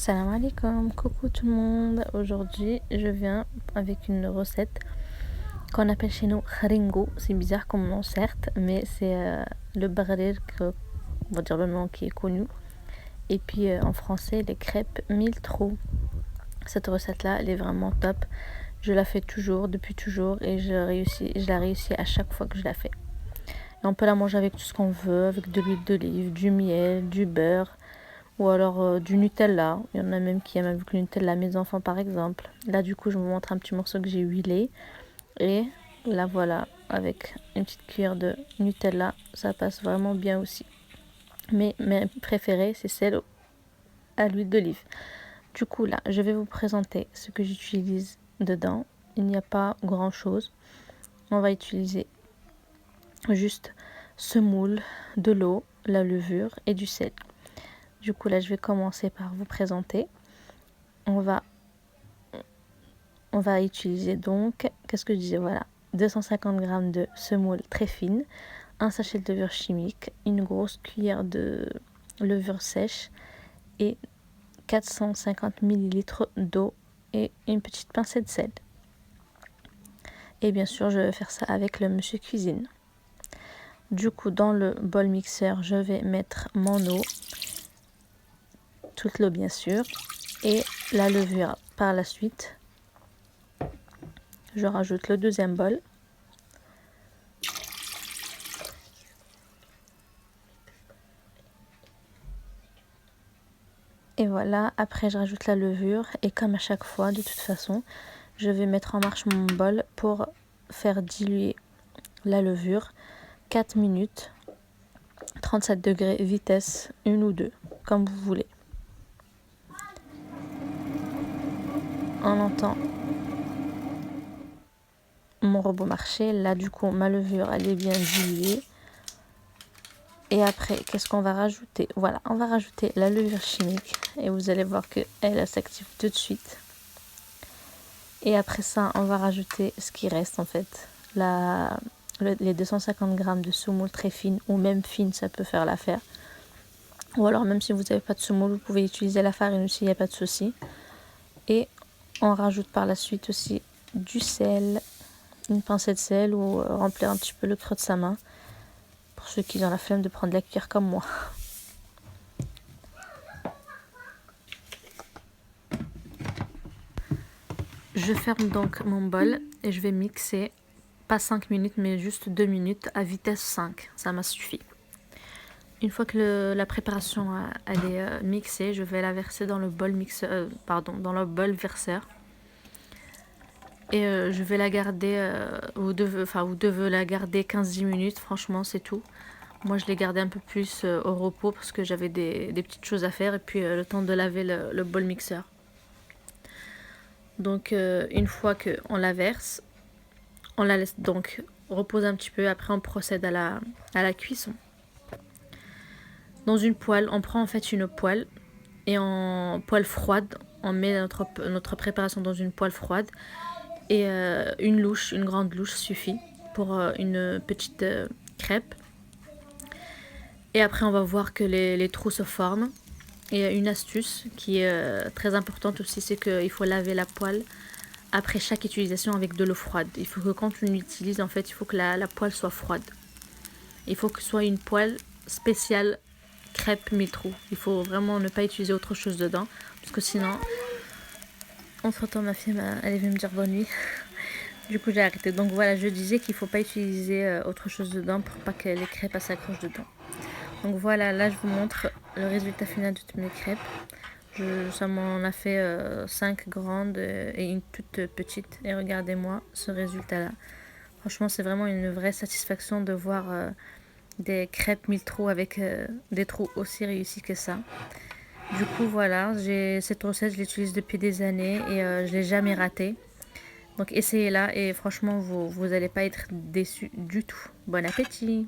Salam alaikum, coucou tout le monde. Aujourd'hui, je viens avec une recette qu'on appelle chez nous kharingo. C'est bizarre comme nom, certes, mais c'est le bagrir, on va dire le nom qui est connu. Et puis en français, les crêpes mille trous. Cette recette-là, elle est vraiment top. Je la fais toujours, depuis toujours, et je la réussis à chaque fois que je la fais. Et on peut la manger avec tout ce qu'on veut, avec de l'huile d'olive, du miel, du beurre. Ou alors du Nutella. Il y en a même qui aiment avec le Nutella, mes enfants par exemple. Là du coup je vous montre un petit morceau que j'ai huilé. Et là voilà, avec une petite cuillère de Nutella, ça passe vraiment bien aussi. Mais mes préférées, c'est celle à l'huile d'olive. Du coup là, je vais vous présenter ce que j'utilise dedans. Il n'y a pas grand chose. On va utiliser juste semoule, de l'eau, la levure et du sel. Du coup là je vais commencer par vous présenter. On va utiliser donc, qu'est-ce que je disais, voilà, 250 g de semoule très fine, un sachet de levure chimique, une grosse cuillère de levure sèche et 450 ml d'eau et une petite pincée de sel. Et bien sûr je vais faire ça avec le monsieur cuisine. Du coup dans le bol mixeur je vais mettre mon eau, toute l'eau bien sûr, et la levure par la suite. Je rajoute le deuxième bol. Et voilà, après je rajoute la levure et comme à chaque fois, de toute façon, je vais mettre en marche mon bol pour faire diluer la levure 4 minutes, 37 degrés, vitesse 1 ou 2, comme vous voulez. On entend mon robot marcher, là du coup ma levure elle est bien diluée. Et après, qu'est-ce qu'on va rajouter? Voilà, on va rajouter la levure chimique et vous allez voir qu'elle s'active tout de suite. Et après ça, on va rajouter ce qui reste en fait, les 250 g de semoule très fine ou même fine, ça peut faire l'affaire. Ou alors même si vous n'avez pas de semoule, vous pouvez utiliser la farine aussi, il n'y a pas de souci. Et on rajoute par la suite aussi du sel, une pincée de sel ou remplir un petit peu le creux de sa main. Pour ceux qui ont la flemme de prendre la cuillère comme moi. Je ferme donc mon bol et je vais mixer, pas 5 minutes mais juste 2 minutes à vitesse 5, ça m'a suffi. Une fois que la préparation elle est mixée, je vais la verser dans le bol dans le bol verseur. Et je vais la garder, vous devez la garder 15-10 minutes, franchement c'est tout. Moi je l'ai gardé un peu plus au repos parce que j'avais des petites choses à faire et puis le temps de laver le bol mixeur. Donc une fois qu'on la verse, on la laisse donc reposer un petit peu, après on procède à la cuisson. Dans une poêle, on prend en fait une poêle et en poêle froide, on met notre préparation dans une poêle froide et une grande louche suffit pour une petite crêpe. Et après on va voir que les trous se forment. Et une astuce qui est très importante aussi, c'est qu'il faut laver la poêle après chaque utilisation avec de l'eau froide. Il faut que quand on l'utilise, en fait, il faut que la poêle soit froide. Il faut que ce soit une poêle spéciale crêpe mille trous. Il faut vraiment ne pas utiliser autre chose dedans, parce que sinon, entre-temps, ma fille, elle est venue me dire bonne nuit. Du coup, j'ai arrêté. Donc voilà, je disais qu'il ne faut pas utiliser autre chose dedans pour pas que les crêpes s'accrochent dedans. Donc voilà, là je vous montre le résultat final de toutes mes crêpes. Ça m'en a fait 5 grandes et une toute petite. Et regardez-moi ce résultat-là. Franchement, c'est vraiment une vraie satisfaction de voir des crêpes mille trous avec des trous aussi réussis que ça. Du coup, voilà, cette recette, je l'utilise depuis des années et je ne l'ai jamais ratée. Donc essayez-la et franchement, vous n'allez pas être déçus du tout. Bon appétit!